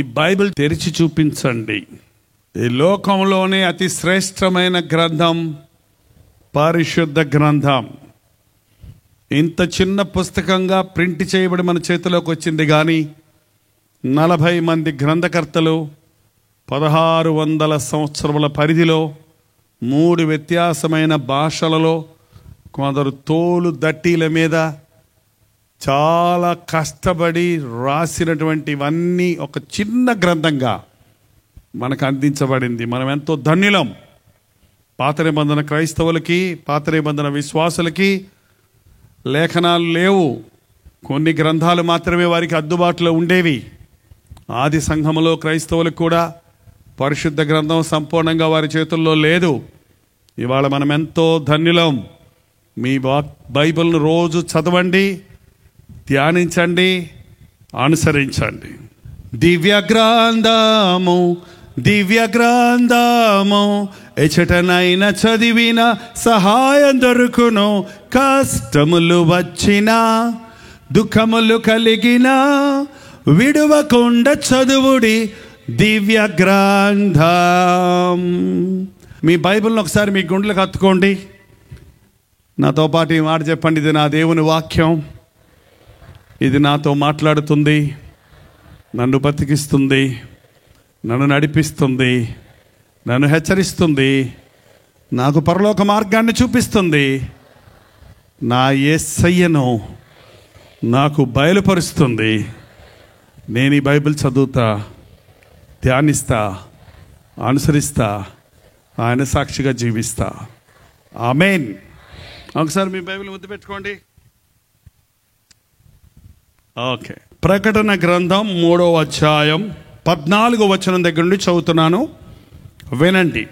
మీ Bible తెరిచి చూపించండి. ఈ లోకంలోనే అతి శ్రేష్టమైన గ్రంథం పరిశుద్ధ గ్రంథం. ఇంత చిన్న పుస్తకంగా ప్రింట్ చేయబడి మన చేతిలోకి వచ్చింది. కానీ 40 మంది గ్రంథకర్తలు 1600 సంవత్సరముల పరిధిలో 3 వ్యత్యాసమైన భాషలలో, కొందరు తోలు దట్టీల మీద చాలా కష్టపడి రాసినటువంటివన్నీ ఒక చిన్న గ్రంథంగా మనకు అందించబడింది. మనం ఎంతో ధన్యులం. పాత నిబంధన క్రైస్తవులకి, పాత నిబంధన విశ్వాసులకి లేఖనాలు లేవు. కొన్ని గ్రంథాలు మాత్రమే వారికి అందుబాటులో ఉండేవి. ఆది సంఘములో క్రైస్తవులకు కూడా పరిశుద్ధ గ్రంథం సంపూర్ణంగా వారి చేతుల్లో లేదు. ఇవాళ మనం ఎంతో ధన్యులం. మీ బైబిల్ను రోజు చదవండి, ధ్యానించండి, అనుసరించండి. దివ్య గ్రంథము, దివ్య గ్రంథము, ఎచటనైనా చదివిన సహాయం దొరుకును. కష్టములు వచ్చినా, దుఃఖములు కలిగినా విడువకుండా చదువుడి దివ్య గ్రంథం. మీ బైబిల్ని ఒకసారి మీ గుండెలకు హత్తుకోండి. నాతో పాటు ఈ మాట చెప్పండి: ఇది నా దేవుని వాక్యం, ఇది నాతో మాట్లాడుతుంది, నన్ను బతికిస్తుంది, నన్ను నడిపిస్తుంది, నన్ను హెచ్చరిస్తుంది, నాకు పరలోక మార్గాన్ని చూపిస్తుంది. నా యేసయ్యను నాకు బయలుపరుస్తుంది. నేను ఈ బైబిల్ చదువుతా, ధ్యానిస్తా, అనుసరిస్తా, ఆయన సాక్షిగా జీవిస్తా. ఆమేన్. ఒకసారి మీ బైబిల్ ముద్దు పెట్టుకోండి. ఓకే. ప్రకటన గ్రంథం 3వ అధ్యాయం 14వ వచనం దగ్గర నుండి చదువుతున్నాను, వినండి.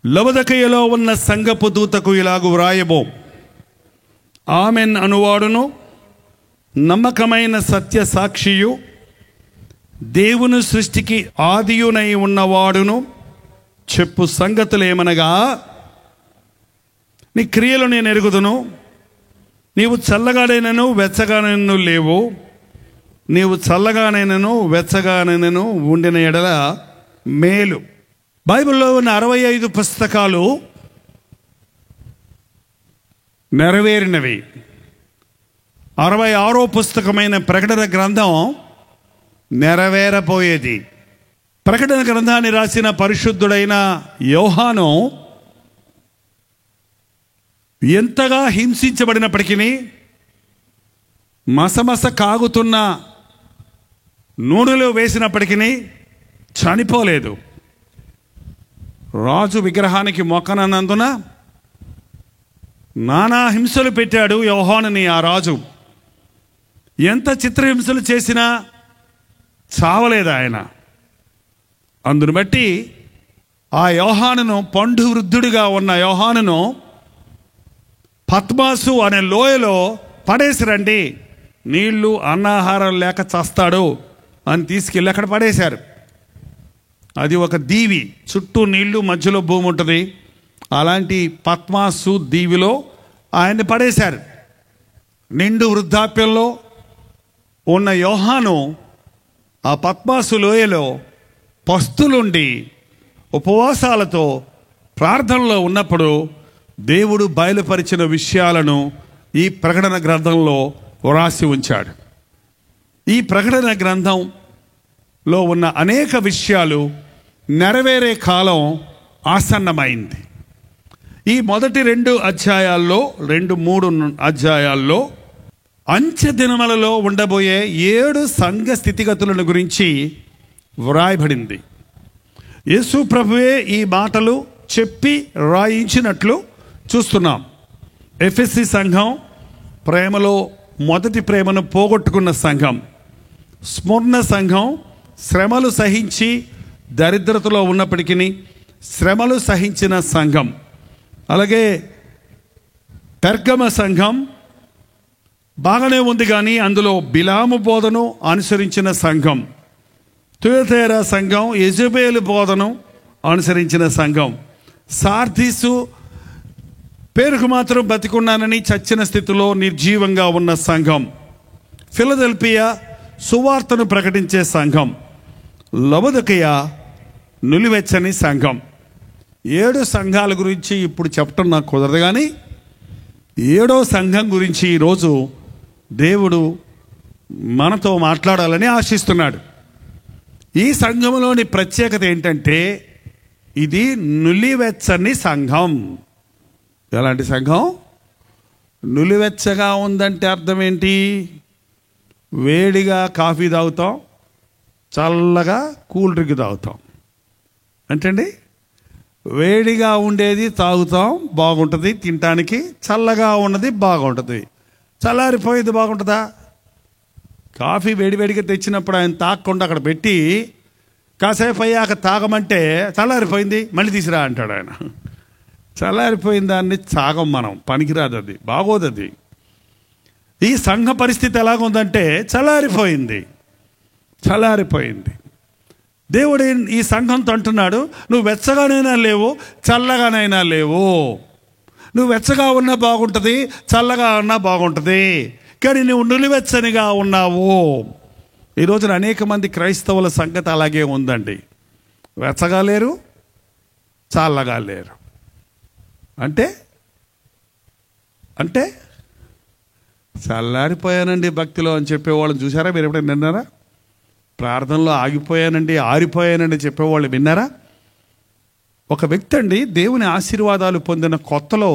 లవొదికయలో ఉన్న సంఘపు దూతకు ఇలాగు వ్రాయబో: ఆమెన్ అనువాడును, నమ్మకమైన సత్య సాక్షియు, దేవుని సృష్టికి ఆదియునై ఉన్నవాడును చెప్పు సంగతులేమనగా, నీ క్రియలు నేను ఎరుగుదును. నీవు చల్లగానైనను వెచ్చగానైనను లేవు. నీవు చల్లగానైనను వెచ్చగానైనను ఉండిన ఎడల మేలు. బైబిల్లో ఉన్న 65 పుస్తకాలు నెరవేరినవి. 66వ పుస్తకమైన ప్రకటన గ్రంథం నెరవేరబోయేది. ప్రకటన గ్రంథాన్ని రాసిన పరిశుద్ధుడైన యోహాను ఎంతగా హింసించబడినప్పటికీ, మసమస కాగుతున్న నూనెలో వేసినప్పటికీ చనిపోలేదు. రాజు విగ్రహానికి మొక్కనందున నానా హింసలు పెట్టాడు యోహానుని ఆ రాజు. ఎంత చిత్రహింసలు చేసినా చావలేదు ఆయన. అందును బట్టి ఆ యోహానును, పండు వృద్ధుడిగా ఉన్న యోహానును పద్మాసు అనే లోయలో పడేసిరండి, నీళ్లు అన్నాహారం లేక చస్తాడు అని తీసుకెళ్ళి అక్కడ పడేశారు. అది ఒక దీవి, చుట్టూ నీళ్లు, మధ్యలో భూమి ఉంటుంది. అలాంటి పద్మాసు దీవిలో ఆయన్ని పడేశారు. నిండు వృద్ధాప్యంలో ఉన్న యోహాను ఆ పద్మాసు లోయలో పస్తులుండి ఉపవాసాలతో ప్రార్థనలో ఉన్నప్పుడు దేవుడు బయలుపరిచిన విషయాలను ఈ ప్రకటన గ్రంథంలో వ్రాసి ఉంచాడు. ఈ ప్రకటన గ్రంథంలో ఉన్న అనేక విషయాలు నెరవేరే కాలం ఆసన్నమైంది. ఈ మొదటి 2 అధ్యాయాల్లో, 2-3 అధ్యాయాల్లో అంచె దినములలో ఉండబోయే 7 సంఘ స్థితిగతులను గురించి వ్రాయబడింది. యేసు ప్రభువే ఈ మాటలు చెప్పి రాయించినట్లు చూస్తున్నాం. ఎఫెసీ సంఘం ప్రేమలో మొదటి ప్రేమను పోగొట్టుకున్న సంఘం. స్ముర్ణ సంఘం శ్రమలు సహించి దరిద్రతలో ఉన్నప్పటికీ శ్రమలు సహించిన సంఘం. అలాగే పెర్గమ సంఘం బాగానే ఉంది, కానీ అందులో బిలాము బోధను అనుసరించిన సంఘం. తుయతైరా సంఘం యెజబేలు బోధను అనుసరించిన సంఘం. సార్దీసు పేరుకు మాత్రం బతికున్నానని చచ్చిన స్థితిలో నిర్జీవంగా ఉన్న సంఘం. ఫిలదెల్ఫియా సువార్తను ప్రకటించే సంఘం. లవొదికయ నులివెచ్చని సంఘం. 7 సంఘాల గురించి ఇప్పుడు చెప్పడం నాకు కుదరదు, కానీ 7వ సంఘం గురించి ఈరోజు దేవుడు మనతో మాట్లాడాలని ఆశిస్తున్నాడు. ఈ సంఘంలోని ప్రత్యేకత ఏంటంటే ఇది నులివెచ్చని సంఘం. ఎలాంటి సంఘం? నులివెచ్చగా ఉందంటే అర్థం ఏంటి? వేడిగా కాఫీ తాగుతాం, చల్లగా కూల్ డ్రింక్ తాగుతాం. అంటండి, వేడిగా ఉండేది తాగుతాం, బాగుంటుంది తినటానికి. చల్లగా ఉన్నది బాగుంటుంది. చల్లారిపోయేది బాగుంటుందా? కాఫీ వేడివేడిగా తెచ్చినప్పుడు ఆయన తాగకుండా అక్కడ పెట్టి కాసేపు అయ్యాక తాగమంటే చల్లారిపోయింది మళ్ళీ తీసిరా అంటాడు ఆయన. చల్లారిపోయిన దాన్ని తాగం మనం, పనికిరాదు, అది బాగోదు. అది ఈ సంఘ పరిస్థితి ఎలాగుందంటే చల్లారిపోయింది. దేవుడు ఈ సంఘంతో అంటున్నాడు, నువ్వు వెచ్చగానైనా లేవు, చల్లగానైనా లేవు. నువ్వు వెచ్చగా ఉన్నా బాగుంటుంది, చల్లగా ఉన్నా బాగుంటుంది, కానీ నువ్వు నులివెచ్చనిగా ఉన్నావు. ఈ రోజున అనేక మంది క్రైస్తవుల సంగతి అలాగే ఉందండి. వెచ్చగా లేరు, చల్లగా లేరు. అంటే అంటే చల్లారిపోయానండి భక్తిలో అని చెప్పేవాళ్ళని చూసారా మీరు? ఎప్పుడైనా విన్నారా? ప్రార్థనలో ఆగిపోయానండి, ఆరిపోయానండి చెప్పేవాళ్ళు విన్నారా? ఒక వ్యక్తి అండి దేవుని ఆశీర్వాదాలు పొందిన కొత్తలో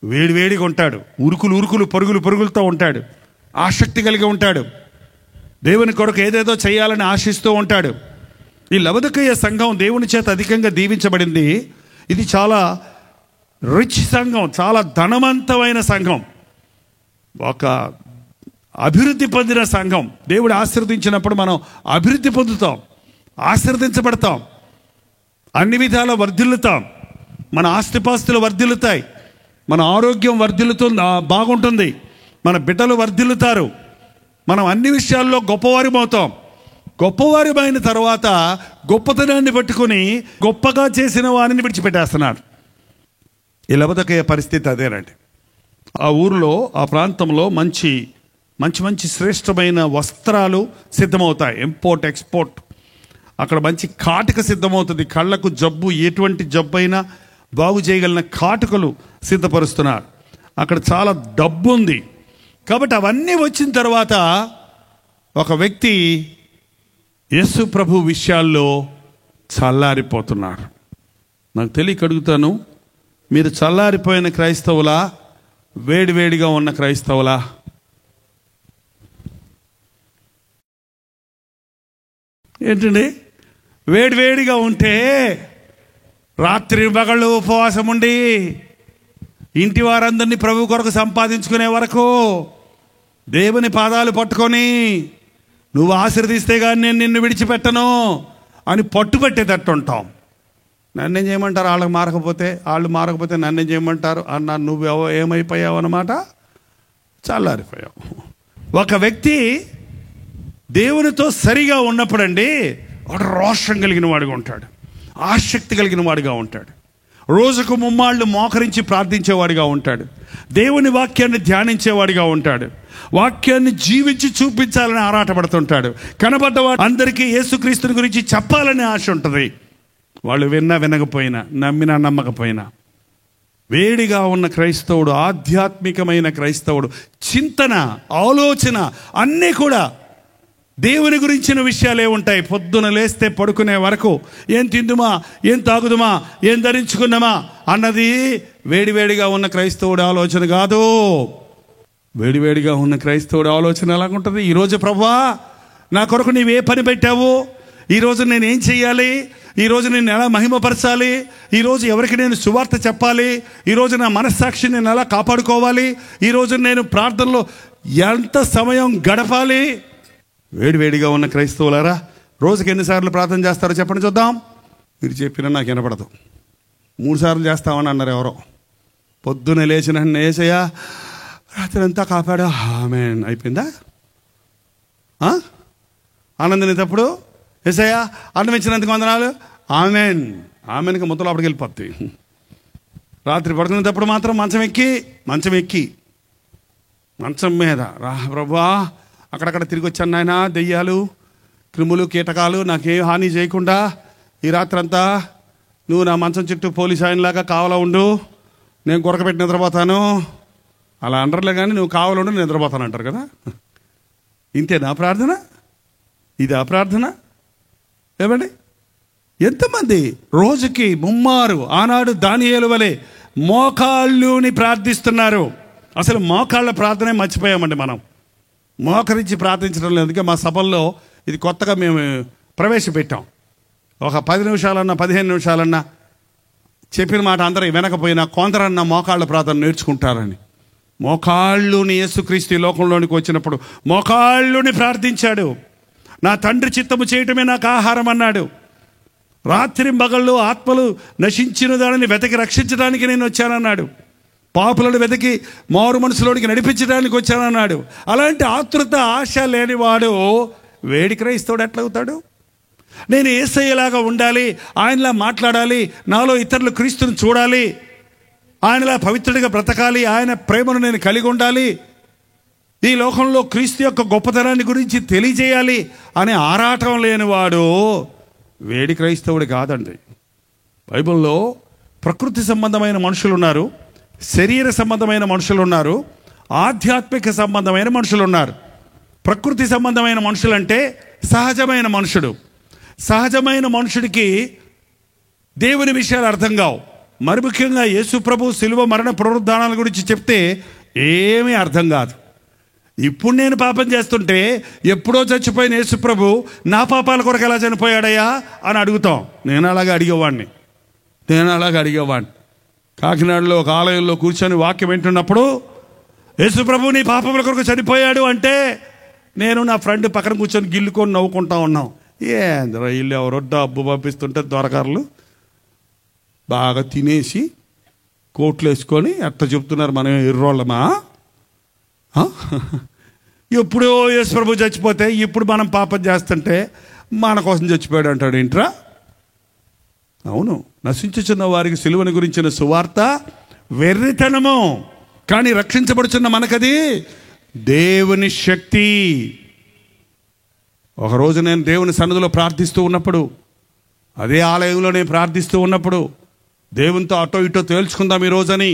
వేడివేడిగా ఉంటాడు, ఉరుకులు పరుగులతో ఉంటాడు, ఆసక్తి కలిగి ఉంటాడు, దేవుని కొరకు ఏదేదో చేయాలని ఆశిస్తూ ఉంటాడు. ఈ లవొదికయ సంఘం దేవుని చేత అధికంగా దీవించబడింది. ఇది చాలా రిచ్ సంఘం, చాలా ధనవంతమైన సంఘం, ఒక అభివృద్ధి పొందిన సంఘం. దేవుడు ఆశీర్వదించినప్పుడు మనం అభివృద్ధి పొందుతాం, ఆశీర్వదించబడతాం, అన్ని విధాల వర్ధిల్లుతాం. మన ఆస్తిపాస్తులు వర్ధిల్లుతాయి, మన ఆరోగ్యం బాగుంటుంది, మన బిడ్డలు వర్ధిల్లుతారు, మనం అన్ని విషయాల్లో గొప్పవారిమవుతాం. గొప్పవారిమైన తర్వాత గొప్పతనాన్ని పట్టుకుని గొప్పగా చేసిన వారిని విడిచిపెట్టేస్తున్నారు. ఈ లవొదికయ పరిస్థితి అదేనండి. ఆ ఊరిలో, ఆ ప్రాంతంలో మంచి శ్రేష్టమైన వస్త్రాలు సిద్ధమవుతాయి, ఇంపోర్ట్ ఎక్స్పోర్ట్. అక్కడ మంచి కాటుక సిద్ధమవుతుంది. కళ్ళకు జబ్బు, ఎటువంటి జబ్బు అయినా బాగు చేయగలిగిన కాటుకలు సిద్ధపరుస్తున్నారు. అక్కడ చాలా డబ్బు ఉంది. కాబట్టి అవన్నీ వచ్చిన తర్వాత ఒక వ్యక్తి యేసు ప్రభు విషయాల్లో చల్లారిపోతున్నారు. నాకు తెలియక అడుగుతాను, మీరు చల్లారిపోయిన క్రైస్తవులా, వేడివేడిగా ఉన్న క్రైస్తవులా? ఏంటండి? వేడివేడిగా ఉంటే రాత్రి పగళ్ళు ఉపవాసం ఉండి ఇంటి వారందరినీ ప్రభు కొరకు సంపాదించుకునే వరకు దేవుని పాదాలు పట్టుకొని నువ్వు ఆశీర్వదిస్తే కానీ నేను నిన్ను విడిచిపెట్టను అని పట్టుబట్టేటట్టు ఉంటాం. నన్నేం చేయమంటారు? వాళ్ళు మారకపోతే నన్నేం చేయమంటారు అన్న. నువ్వు ఏమైపోయావు అన్నమాట, చల్లారిపోయావు. ఒక వ్యక్తి దేవునితో సరిగా ఉన్నప్పుడండి వాడు రోషం కలిగిన వాడిగా ఉంటాడు, ఆసక్తి కలిగిన వాడిగా ఉంటాడు, రోజుకు ముమ్మాళ్ళు మోకరించి ప్రార్థించేవాడిగా ఉంటాడు, దేవుని వాక్యాన్ని ధ్యానించేవాడిగా ఉంటాడు, వాక్యాన్ని జీవించి చూపించాలని ఆరాటపడుతుంటాడు, కనబడ్డవాడు అందరికీ యేసుక్రీస్తుని గురించి చెప్పాలని ఆశ ఉంటుంది. వాళ్ళు వినకపోయినా, నమ్మకపోయినా. వేడిగా ఉన్న క్రైస్తవుడు, ఆధ్యాత్మికమైన క్రైస్తవుడు, చింతన, ఆలోచన అన్నీ కూడా దేవుని గురించిన విషయాలే ఉంటాయి. పొద్దున లేస్తే పడుకునే వరకు ఏం తిందుమా, ఏం తాగుదుమా, ఏం ధరించుకున్నామా అన్నది వేడివేడిగా ఉన్న క్రైస్తవుడి ఆలోచన కాదు. వేడివేడిగా ఉన్న క్రైస్తవుడి ఆలోచన ఎలాగుంటుంది? ఈరోజు ప్రభువా నా కొరకు నీవే పని పెట్టావు, ఈరోజు నేనేం చెయ్యాలి, ఈరోజు నేను ఎలా మహిమపరచాలి, ఈరోజు ఎవరికి నేను సువార్త చెప్పాలి, ఈరోజు నా మనస్సాక్షిని నేను ఎలా కాపాడుకోవాలి, ఈరోజు నేను ప్రార్థనలో ఎంత సమయం గడపాలి. వేడివేడిగా ఉన్న క్రైస్తవులారా, రోజుకి ఎన్నిసార్లు ప్రార్థన చేస్తారో చెప్పండి చూద్దాం. మీరు చెప్పినా నాకు వినపడదు. 3 సార్లు చేస్తామని అన్నారు ఎవరో. పొద్దున లేచిన యేసయ్యా రాత్రి అంతా కాపాడా, ఆమేన్ అయిపోయిందా? ఆనందనేటప్పుడు యేసయ్యా అన్నం ఇచ్చినందుకు వందనాలు, ఆమేన్. ఆమెన్కి మొత్తం అప్పటికి వెళ్ళిపోద్ది. రాత్రి పడుకునేటప్పుడు మాత్రం మంచం ఎక్కి మంచం మీద రా ప్రభువా అక్కడక్కడ తిరిగి వచ్చాను నాయన, దెయ్యాలు, క్రిములు, కీటకాలు నాకేం హాని చేయకుండా ఈ రాత్రంతా నువ్వు నా మంచం చుట్టూ పోలీసు ఆయనలాగా కావాలా ఉండు, నేను గురకబెట్టి నిద్రపోతాను. అలా అంటారులే కానీ నువ్వు కావాలా ఉండు, నేను నిద్రపోతాను అంటారు కదా. ఇంతేనా ప్రార్థన? ఇదా ప్రార్థన? ఏమండి, ఎంతమంది రోజుకి ముమ్మారు ఆనాడు దానియేలు వలె మోకాళ్ళుని ప్రార్థిస్తున్నారు? అసలు మోకాళ్ళ ప్రార్థనే మర్చిపోయామండి మనం. మోకరించి ప్రార్థించడం లేదు. అందుకే మా సభల్లో ఇది కొత్తగా మేము ప్రవేశపెట్టాం. ఒక 10 నిమిషాలన్నా 15 నిమిషాలన్నా చెప్పిన మాట అందరూ వినకపోయినా కొందరన్నా మోకాళ్ళ ప్రార్థన నేర్చుకుంటారని. మోకాళ్ళుని యేసుక్రీస్తు లోకంలోనికి వచ్చినప్పుడు మోకాళ్ళుని ప్రార్థించాడు. నా తండ్రి చిత్తము చేయటమే నాకు ఆహారం అన్నాడు. రాత్రి మగళ్ళు ఆత్మలు నశించిన దానిని వెతకి రక్షించడానికి నేను వచ్చానన్నాడు. పాపులను వెతకి మారు మనసులోనికి నడిపించడానికి వచ్చానన్నాడు. అలాంటి ఆతృత, ఆశ లేనివాడు వేడి క్రైస్తవుడు ఎట్లవుతాడు? నేను యేసయ్యలాగా ఉండాలి, ఆయనలా మాట్లాడాలి, నాలో ఇతరులు క్రీస్తుని చూడాలి, ఆయనలా పవిత్రుడిగా బ్రతకాలి, ఆయన ప్రేమను నేను కలిగి ఉండాలి, ఈ లోకంలో క్రీస్తు యొక్క గొప్పతనాన్ని గురించి తెలియజేయాలి అనే ఆరాటం లేనివాడు వేడి క్రైస్తవుడు కాదండి. బైబిల్లో ప్రకృతి సంబంధమైన మనుషులు ఉన్నారు, శరీర సంబంధమైన మనుషులు ఉన్నారు, ఆధ్యాత్మిక సంబంధమైన మనుషులు ఉన్నారు. ప్రకృతి సంబంధమైన మనుషులంటే సహజమైన మనుషుడు. సహజమైన మనుషుడికి దేవుని విషయాలు అర్థం కావు. మరి ముఖ్యంగా యేసు ప్రభు శిలువ మరణ పునరుద్ధానాల గురించి చెప్తే ఏమీ అర్థం కాదు. ఇప్పుడు నేను పాపం చేస్తుంటే ఎప్పుడో చచ్చిపోయిన యేసు ప్రభు నా పాపాల కొరకు ఎలా చనిపోయాడయ్యా అని అడుగుతాం. నేను అలాగే అడిగేవాడిని. కాకినాడలో ఒక ఆలయంలో కూర్చొని వాక్యం వింటున్నప్పుడు యేసు ప్రభు నీ పాపముల కొరకు చనిపోయాడు అంటే నేను నా ఫ్రెండ్ పక్కన కూర్చొని గిల్లుకొని నవ్వుకుంటా ఉన్నాం. ఏంద్ర వీళ్ళు ఎవరో డబ్బు పంపిస్తుంటే దొరకారులు బాగా తినేసి కోట్లు వేసుకొని ఎట్లా చెప్తున్నారు, మనం ఎర్రోళ్ళమా? ఎప్పుడో యేసు ప్రభు చచ్చిపోతే ఇప్పుడు మనం పాపం చేస్తుంటే మన కోసం చచ్చిపోయాడు అంటాడు ఏంట్రా? అవును, నశించుచున్న వారికి సిలువను గురించిన సువార్త వెర్రితనము, కానీ రక్షించబడుచున్న మనకది దేవుని శక్తి. ఒకరోజు నేను దేవుని సన్నిధిలో ప్రార్థిస్తూ ఉన్నప్పుడు, అదే ఆలయంలో నేను ప్రార్థిస్తూ ఉన్నప్పుడు, దేవునితో అటో ఇటో తేల్చుకుందాం ఈరోజని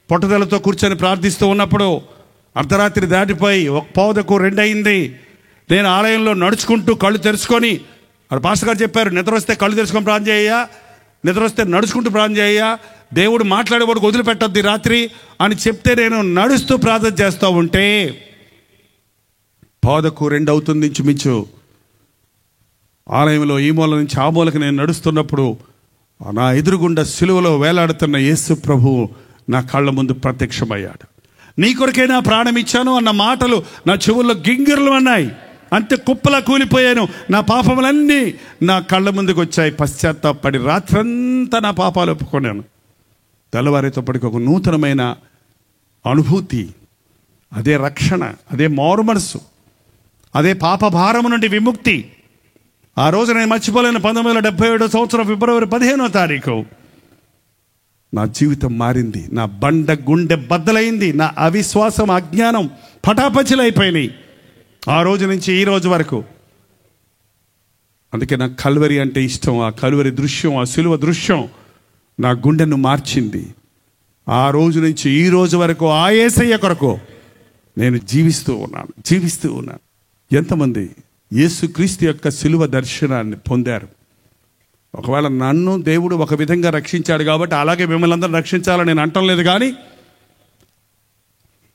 పట్టుదలతో కూర్చొని ప్రార్థిస్తూ ఉన్నప్పుడు అర్ధరాత్రి దాటిపోయి 1:15 అయింది. నేను ఆలయంలో నడుచుకుంటూ కళ్ళు తెరుచుకొని, అక్కడ పాస్టర్ గారు చెప్పారు, నిద్ర వస్తే కళ్ళు తెరుచుకొని ప్రార్థన చేయ్యా, నిద్ర వస్తే నడుచుకుంటూ ప్రార్థన చేయ్యా, దేవుడు మాట్లాడేవాడికి వదిలిపెట్టద్ది రాత్రి అని చెప్తే నేను నడుస్తూ ప్రార్థన చేస్తూ ఉంటే 1:15 అవుతుంది ఇంచుమించు. ఆలయంలో ఈ మూల నుంచి ఆ మూలకి నేను నడుస్తున్నప్పుడు నా ఎదురుగుండా సిలువలో వేలాడుతున్న యేసు ప్రభు నా కళ్ళ ముందు ప్రత్యక్షమయ్యాడు. నీ కొరకే నా ప్రాణం ఇచ్చాను అన్న మాటలు నా చెవుల్లో గింగిర్లు అన్నాయి. అంతే కుప్పలా కూలిపోయాను. నా పాపములన్నీ నా కళ్ళ ముందుకు వచ్చాయి. పశ్చాత్తాపడి రాత్రంతా నా పాపాలు ఒప్పుకున్నాను. తెల్లవారేటప్పటికి ఒక నూతనమైన అనుభూతి, అదే రక్షణ, అదే మారు మనసు, అదే పాప భారము నుండి విముక్తి. ఆ రోజు నేను మర్చిపోలేను. 1977 సంవత్సరం ఫిబ్రవరి 15వ తారీఖు నా జీవితం మారింది. నా బండ గుండె బద్దలైంది. నా అవిశ్వాసం, అజ్ఞానం పటాపంచలైపోయినాయి ఆ రోజు నుంచి ఈ రోజు వరకు. అందుకే నాకు కల్వరి అంటే ఇష్టం. ఆ కల్వరి దృశ్యం, ఆ సిలువ దృశ్యం నా గుండెను మార్చింది. ఆ రోజు నుంచి ఈ రోజు వరకు ఆ యేసయ్య కొరకు నేను జీవిస్తూ ఉన్నాను. ఎంతమంది యేసుక్రీస్తు యొక్క సిలువ దర్శనాన్ని పొందారు? ఒకవేళ నన్ను దేవుడు ఒక విధంగా రక్షించాడు కాబట్టి అలాగే మిమ్మల్ని అందరూ రక్షించాలని నేను అంటం లేదు, కానీ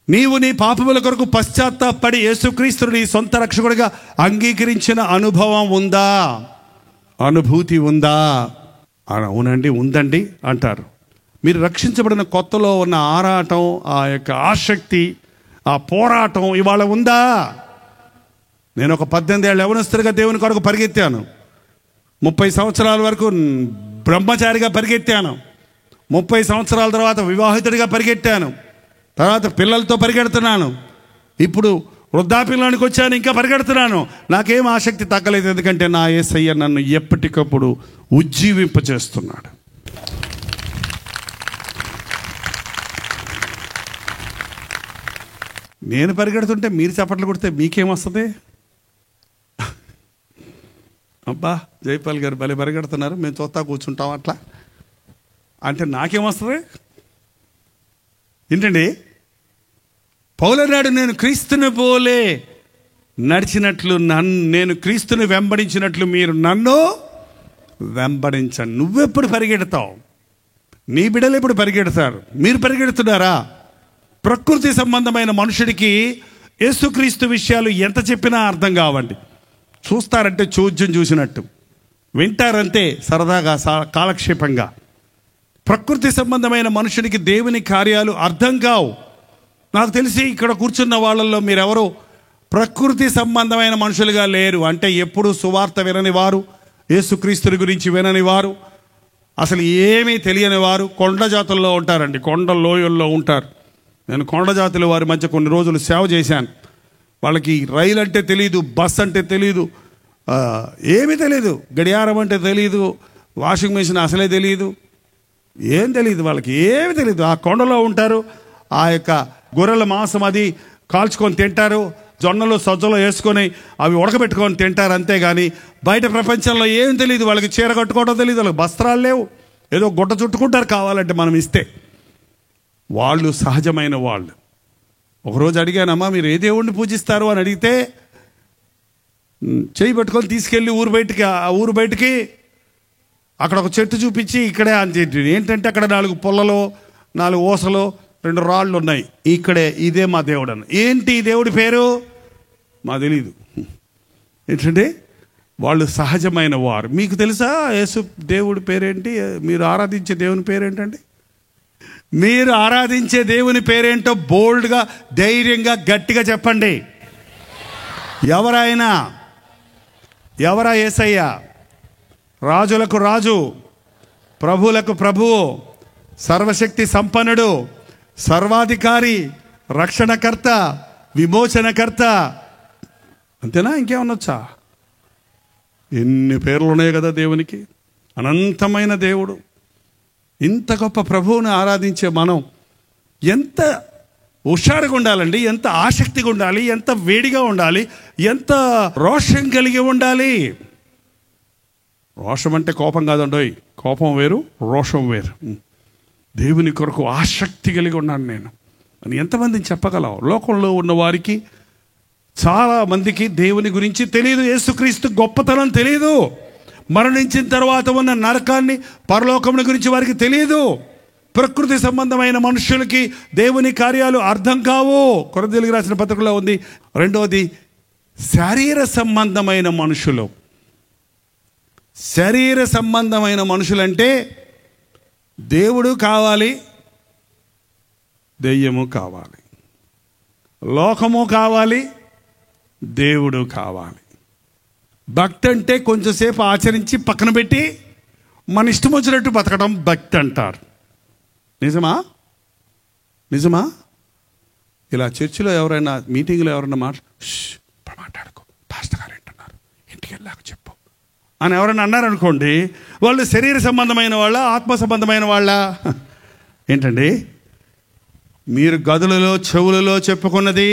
నీవు నీ పాపముల కొరకు పశ్చాత్తాపడి యేసుక్రీస్తుని నీ సొంత రక్షకుడిగా అంగీకరించిన అనుభవం ఉందా? అనుభూతి ఉందా? అవునండి, ఉందండి అంటారు. మీరు రక్షించబడిన కొత్తలో ఉన్న ఆరాటం, ఆ యొక్క ఆసక్తి, ఆ పోరాటం ఇవాళ ఉందా? నేను ఒక 18 ఏళ్ళ యవనస్తుడిగా దేవుని కొరకు పరిగెత్తాను. 30 సంవత్సరాల వరకు బ్రహ్మచారిగా పరిగెత్తాను. 30 సంవత్సరాల తర్వాత వివాహితుడిగా పరిగెత్తాను. తర్వాత పిల్లలతో పరిగెడుతున్నాను. ఇప్పుడు వృద్ధాప్యంలోనికి వచ్చాను, ఇంకా పరిగెడుతున్నాను. నాకేం ఆసక్తి తగ్గలేదు, ఎందుకంటే నా యేసయ్య నన్ను ఎప్పటికప్పుడు ఉజ్జీవింపచేస్తున్నాడు. నేను పరిగెడుతుంటే మీరు చప్పట్లు కొడితే మీకేమొస్తుంది? అబ్బా జైపాల్ గారు భలే పరిగెడుతున్నారు, మేము చూస్తా కూర్చుంటాం అట్లా అంటే నాకేమొస్తుంది? ఏంటండి, పౌలన్నాడు, నేను క్రీస్తుని పోలే నడిచినట్లు నేను క్రీస్తుని వెంబడించినట్లు మీరు నన్ను వెంబడించండి. నువ్వెప్పుడు పరిగెడతావు? నీ బిడ్డలు ఎప్పుడు పరిగెడతారు? మీరు పరిగెడుతున్నారా? ప్రకృతి సంబంధమైన మనుషుడికి యేసుక్రీస్తు విషయాలు ఎంత చెప్పినా అర్థం కావండి. చూస్తారంటే చూద్యం చూసినట్టు, వింటారంటే సరదాగా కాలక్షేపంగా. ప్రకృతి సంబంధమైన మనుషుడికి దేవుని కార్యాలు అర్థం కావు. నాకు తెలిసి ఇక్కడ కూర్చున్న వాళ్ళల్లో మీరెవరో ప్రకృతి సంబంధమైన మనుషులుగా లేరు. అంటే ఎప్పుడు సువార్త వినని వారు, యేసుక్రీస్తుని గురించి వినని వారు, అసలు ఏమీ తెలియని వారు కొండ జాతుల్లో ఉంటారండి, కొండ లోయల్లో ఉంటారు. నేను కొండ జాతుల వారి మధ్య కొన్ని రోజులు సేవ చేశాను. వాళ్ళకి రైలు అంటే తెలీదు, బస్ అంటే తెలీదు, ఏమీ తెలీదు, గడియారం అంటే తెలీదు, వాషింగ్ మెషిన్ అసలే తెలీదు, ఏం తెలియదు, వాళ్ళకి ఏమి తెలియదు. ఆ కొండలో ఉంటారు, ఆ యొక్క గొర్రెల మాంసం అది కాల్చుకొని తింటారు, జొన్నలు సజ్జలు వేసుకొని అవి ఉడకబెట్టుకొని తింటారు, అంతేగాని బయట ప్రపంచంలో ఏం తెలియదు. వాళ్ళకి చీర కట్టుకోవడం తెలియదు, వాళ్ళకి వస్త్రాలు లేవు, ఏదో గుడ్డ చుట్టుకుంటారు కావాలంటే మనం ఇస్తే. వాళ్ళు సహజమైన వాళ్ళు. ఒకరోజు అడిగానమ్మా, మీరు ఏ దేవుణ్ణి పూజిస్తారు అని అడిగితే చేయి పెట్టుకొని తీసుకెళ్ళి ఊరు బయటికి అక్కడ ఒక చెట్టు చూపించి ఇక్కడే అని చెప్పి, ఏంటంటే అక్కడ 4 పుల్లలో 4 ఊసలు 2 రాళ్ళు ఉన్నాయి, ఇక్కడే ఇదే మా దేవుడు అని. ఏంటి ఈ దేవుడి పేరు? మా తెలీదు. ఏంటంటే వాళ్ళు సహజమైన వారు. మీకు తెలుసా యేసు దేవుడి పేరేంటి? మీరు ఆరాధించే దేవుని పేరేంటండి? మీరు ఆరాధించే దేవుని పేరేంటో బోల్డ్గా, ధైర్యంగా, గట్టిగా చెప్పండి. ఎవరా యేసయ్య? రాజులకు రాజు, ప్రభువులకు ప్రభువు, సర్వశక్తి సంపన్నుడు, సర్వాధికారి, రక్షణకర్త, విమోచనకర్త. అంతేనా? ఇంకేమనొచ్చా? ఎన్ని పేర్లు ఉన్నాయి కదా దేవునికి. అనంతమైన దేవుడు. ఇంత గొప్ప ప్రభువుని ఆరాధించే మనం ఎంత హుషారుగా ఉండాలండి, ఎంత ఆసక్తిగా ఉండాలి, ఎంత వేడిగా ఉండాలి, ఎంత రోషం కలిగి ఉండాలి. రోషం అంటే కోపం కాదండోయ్, కోపం వేరు, రోషం వేరు. దేవుని కొరకు ఆసక్తి కలిగి ఉన్నాను నేను అని ఎంతమందిని చెప్పగలవు? లోకంలో ఉన్న వారికి చాలామందికి దేవుని గురించి తెలియదు, యేసుక్రీస్తు గొప్పతనం తెలియదు, మరణించిన తర్వాత ఉన్న నరకాన్ని, పరలోకముని గురించి వారికి తెలియదు. ప్రకృతి సంబంధమైన మనుషులకి దేవుని కార్యాలు అర్థం కావు. కొరింథీయులకు రాసిన పత్రికలో ఉంది. రెండవది, శరీర సంబంధమైన మనుషులు. శరీర సంబంధమైన మనుషులంటే దేవుడు కావాలి, దెయ్యము కావాలి, లోకము కావాలి, దేవుడు కావాలి. భక్తి అంటే కొంచెంసేపు ఆచరించి పక్కన పెట్టి మన ఇష్టం వచ్చినట్టు బతకడం భక్తి అంటారు. నిజమా? ఇలా చర్చిలో ఎవరైనా, మీటింగ్లో ఎవరైనా మాట్లాడుకో, పాస్టర్ గారు అంటున్నారు, ఇంటికి వెళ్ళాక చెప్పు అని ఎవరైనా అన్నారనుకోండి, వాళ్ళు శరీర సంబంధమైన వాళ్ళ, ఆత్మ సంబంధమైన వాళ్ళ? ఏంటండి, మీరు గదులలో చెవులలో చెప్పుకున్నది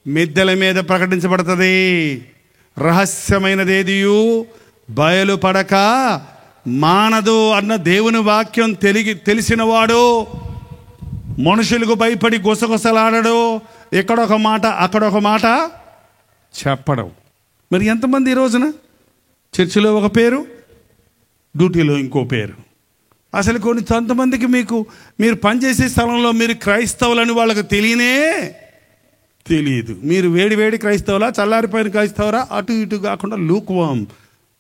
మిద్దెల మీద ప్రకటించబడుతుంది. రహస్యమైనదేదియు బయలుపడక మానదు అన్న దేవుని వాక్యం తెలిసినవాడు మనుషులకు భయపడి గుసగుసలాడడు. ఎక్కడొక మాట అక్కడొక మాట చెప్పడం. మరి ఎంతమంది ఈ రోజున చర్చిలో ఒక పేరు, డ్యూటీలో ఇంకో పేరు. అసలు కొంతమందికి మీరు పనిచేసే స్థలంలో మీరు క్రైస్తవులని వాళ్ళకి తెలియదు. మీరు వేడి క్రైస్తవులా, చల్లారిపోయిన క్రైస్తవులా, అటు ఇటు కాకుండా లూక్వామ్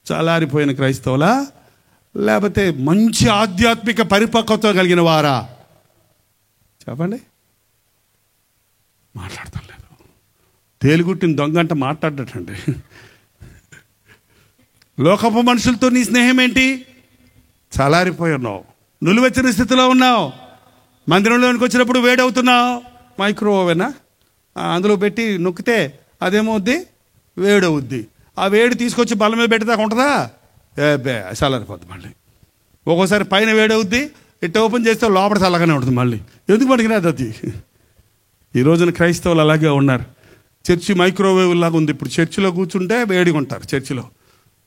చల్లారిపోయిన క్రైస్తవులా, లేకపోతే మంచి ఆధ్యాత్మిక పరిపక్వత కలిగిన వారా? చెప్పండి. మాట్లాడతాం లేదు. తేలిగుట్టిన దొంగ అంటే మాట్లాడటండి. లోకపు మనుషులతో నీ స్నేహం ఏంటి? చల్లారిపోయి ఉన్నావు, నులివెచ్చని స్థితిలో ఉన్నావు. మందిరంలోనికి వచ్చినప్పుడు వేడవుతున్నావు. మైక్రోవేనా అందులో పెట్టి నొక్కితే అదేమవుద్ది, వేడవుద్ది. ఆ వేడి తీసుకొచ్చి బల్ల మీద పెట్టేదాకా ఉంటుందా? చల్లారిపోద్ది. మళ్ళీ ఒక్కోసారి పైన వేడవుద్ది, ఇట్ట ఓపెన్ చేస్తే లోపల చల్లగానే ఉంటుంది. మళ్ళీ ఎందుకు పనికిరాదు అది? ఈ రోజున క్రైస్తవులు అలాగే ఉన్నారు. చర్చి మైక్రోవేవ్ లాగా ఉంది. ఇప్పుడు చర్చిలో కూర్చుంటే వేడిగా ఉంటారు. చర్చిలో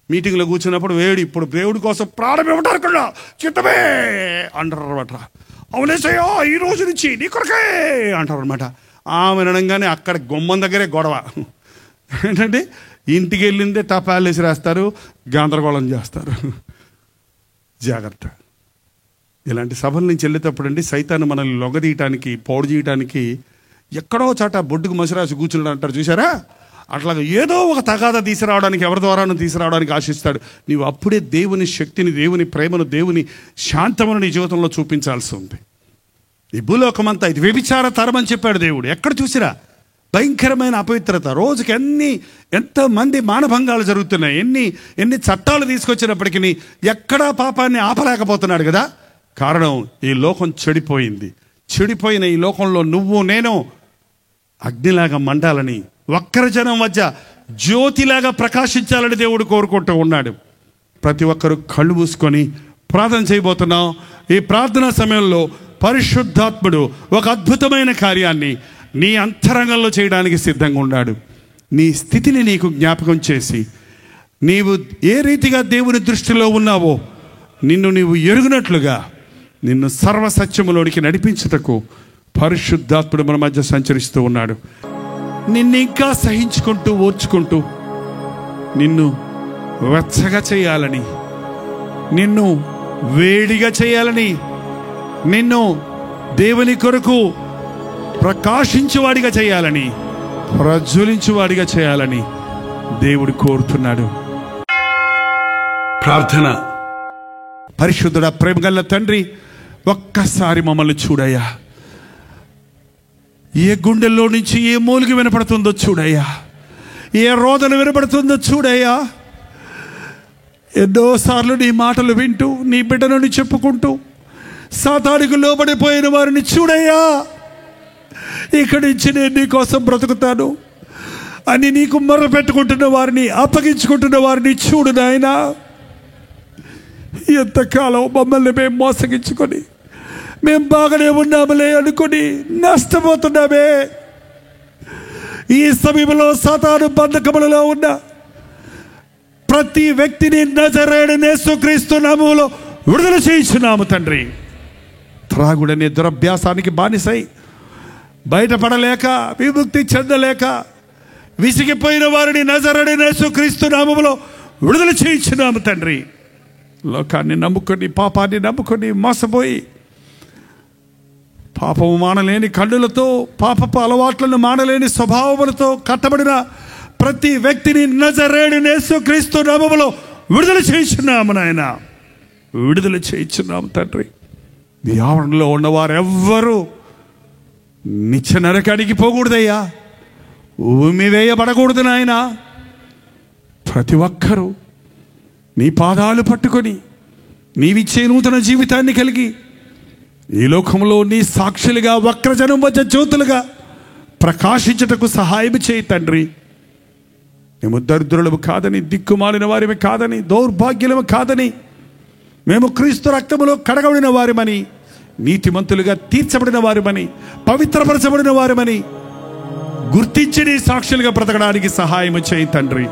మీటింగ్లో కూర్చున్నప్పుడు వేడి. ఇప్పుడు దేవుడి కోసం ప్రాణం ఇవ్వటారు కదా, చిత్తమే అంటారు అనమాట. అవునేసయ్యా ఈ రోజు నుంచి నీ కొరకే అంటారు అనమాట. ఆమె అనగానే అక్కడ గుమ్మం దగ్గరే గొడవ. ఏంటంటే ఇంటికి వెళ్ళిందే టపాలు వేసి రాస్తారు, గందరగోళం చేస్తారు. జాగ్రత్త. ఇలాంటి సభల నుంచి వెళ్ళేటప్పుడు అండి సైతాన్ని మనల్ని లొంగదీయటానికి, పౌడు చేయటానికి ఎక్కడో చాట బొడ్డుకు మసిరాసి కూర్చున్నాడు అంటారు చూసారా, అట్లాగా ఏదో ఒక తగాదా తీసుకురావడానికి, ఎవరి ద్వారాను తీసుకురావడానికి ఆశిస్తాడు. నీవు అప్పుడే దేవుని శక్తిని, దేవుని ప్రేమను, దేవుని శాంతమును నీ జీవితంలో చూపించాల్సి ఉంది. ఈ భూలోకమంతా ఇది వ్యభిచార తరం అని చెప్పాడు దేవుడు. ఎక్కడ చూసిరా భయంకరమైన అపవిత్రత. రోజుకి ఎంతమంది మానభంగాలు జరుగుతున్నాయి, ఎన్ని చట్టాలు తీసుకొచ్చినప్పటికీ ఎక్కడా పాపాన్ని ఆపలేకపోతున్నాడు కదా. కారణం ఈ లోకం చెడిపోయింది. చెడిపోయిన ఈ లోకంలో నువ్వు నేను అగ్నిలాగా మండాలని, వక్రజనం మధ్య జ్యోతిలాగా ప్రకాశించాలని దేవుడు కోరుకుంటూ ఉన్నాడు. ప్రతి ఒక్కరూ కళ్ళు మూసుకొని ప్రార్థన చేయబోతున్నాం. ఈ ప్రార్థనా సమయంలో పరిశుద్ధాత్ముడు ఒక అద్భుతమైన కార్యాన్ని నీ అంతరంగంలో చేయడానికి సిద్ధంగా ఉన్నాడు. నీ స్థితిని నీకు జ్ఞాపకం చేసి, నీవు ఏ రీతిగా దేవుని దృష్టిలో ఉన్నావో నిన్ను నీవు ఎరుగునట్లుగా నిన్ను సర్వసత్యములోనికి నడిపించుటకు పరిశుద్ధాత్ముడు మన మధ్య సంచరిస్తూ ఉన్నాడు. నిన్ను ఇంకా సహించుకుంటూ, ఓర్చుకుంటూ, నిన్ను వెచ్చగా చేయాలని, నిన్ను వేడిగా చేయాలని, నిన్ను దేవుని కొరకు ప్రకాశించువాడిగా చేయాలని, ప్రజ్వలించువాడిగా చేయాలని దేవుడు కోరుతున్నాడు. ప్రార్థన. పరిశుద్ధుడా, ప్రేమగల తండ్రి, ఒక్కసారి మమ్మల్ని చూడయ్యా. ఏ గుండెల్లో నుంచి ఏ మూలికి వినపడుతుందో చూడయ్యా, ఏ రోదన వినపడుతుందో చూడయ్యా. ఎన్నోసార్లు నీ మాటలు వింటూ, నీ బిడ్డను చెప్పుకుంటూ సాతానుకు లోబడిపోయిన వారిని చూడయ్యా. ఇక్కడి నుంచి నేను నీ కోసం బ్రతుకుతాను అని నీకు మొర్ర పెట్టుకుంటున్న వారిని, అప్పగించుకుంటున్న వారిని చూడు నాయనా. ఎంతకాలం మమ్మల్ని మేము మోసగించుకొని, మేము బాగానే ఉన్నాములే అనుకుని నష్టపోతున్నామే. ఈ సమయంలో సాతాను బంధకములలో ఉన్న ప్రతి వ్యక్తిని నజరేయుడైన యేసుక్రీస్తు నామములో విడుదల చేయించున్నాము తండ్రి. త్రాగుడనే దురభ్యాసానికి బానిసై బయటపడలేక, విముక్తి చెందలేక విసిగిపోయిన వారిని నజరేయుడైన యేసుక్రీస్తు నామములో విడుదల చేయించున్నాము తండ్రి. లోకాన్ని నమ్ముకొని, పాపాన్ని నమ్ముకొని మోసపోయి, పాపము మానలేని కన్నులతో, పాపపు అలవాట్లను మానలేని స్వభావములతో కట్టబడిన ప్రతి వ్యక్తిని నజరేయుడైన యేసుక్రీస్తు నామములో విడుదల చేయించున్నాము నాయన, విడుదల చేయించున్నాము తండ్రి. ఈ ఆవరణలో ఉన్నవారెవ్వరూ నిత్య నరకానికి పోకూడదయ్యా, ఉమ్మి వేయబడకూడదు నాయన. ప్రతి ఒక్కరూ నీ పాదాలు పట్టుకొని నీవిచ్చే నూతన జీవితాన్ని కలిగి ఈ లోకంలో నీ సాక్షులుగా, వక్రజనం మధ్య జ్యోతులుగా ప్రకాశించుటకు సహాయం చేయి తండ్రి. మేము దరిద్రులము కాదని, దిక్కుమాలిన వారిని కాదని, దౌర్భాగ్యులము కాదని, మేము క్రీస్తు రక్తములో కడగబడిన వారిమని, నీతిమంతులుగా తీర్చబడిన వారిమని, పవిత్రపరచబడిన వారిమని గుర్తించి నీ సాక్షులుగా బ్రతకడానికి సహాయం చేయి తండ్రి.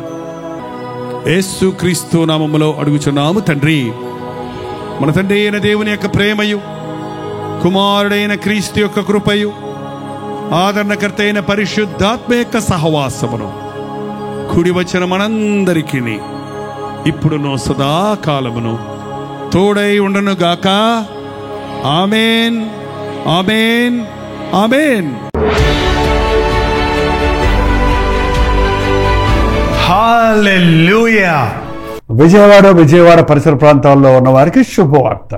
యేసు క్రీస్తు నామములో అడుగుచున్నాము తండ్రి. మన తండ్రి అయిన దేవుని యొక్క ప్రేమయు, కుమారుడైన క్రీస్తు యొక్క కృపయు, ఆదరణకర్త అయిన పరిశుద్ధాత్మ యొక్క సహవాసమును కూడి వచ్చిన మనందరికీ ఇప్పుడును సదాకాలమును తోడై ఉండును గాక. ఆమేన్, ఆమేన్, ఆమేన్. హల్లెలూయా. విజయవాడ పరిసర ప్రాంతాల్లో ఉన్న వారికి శుభవార్త.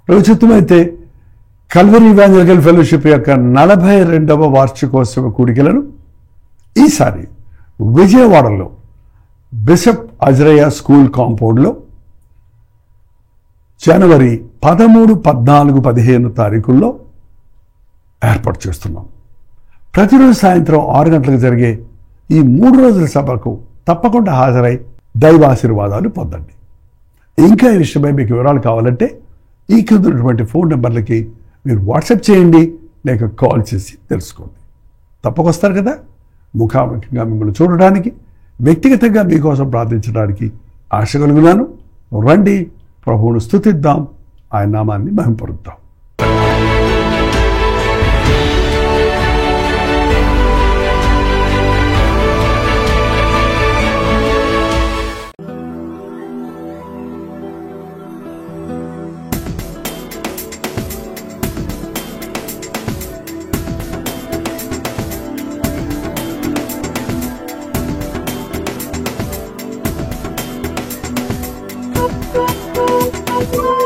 ప్రస్తుతమైతే కల్వరీ ఇవాంజలికల్ ఫెలోషిప్ యొక్క 42వ వార్షికోత్సవ కూడికలను ఈసారి విజయవాడలో బిషప్ అజరయ్య స్కూల్ కాంపౌండ్లో జనవరి 13, 14, 15 తారీఖుల్లో ఏర్పాటు చేస్తున్నాం. ప్రతిరోజు సాయంత్రం 6 గంటలకు జరిగే ఈ 3 రోజుల సభకు తప్పకుండా హాజరై దైవాశీర్వాదాలు పొందండి. ఇంకా ఈ విషయమై మీకు వివరాలు కావాలంటే ఈ కింద ఉన్నటువంటి ఫోన్ నెంబర్లకి మీరు వాట్సాప్ చేయండి, లేక కాల్ చేసి తెలుసుకోండి. తప్పకొస్తారు కదా. ముఖాముఖిగా మిమ్మల్ని చూడడానికి, వ్యక్తిగతంగా మీకోసం ప్రార్థించడానికి ఆశ కలుగున్నాను. రండి, ప్రభువును స్తుతిద్దాం, ఆయన నామాన్ని మహింపరుద్దాం. Thank you.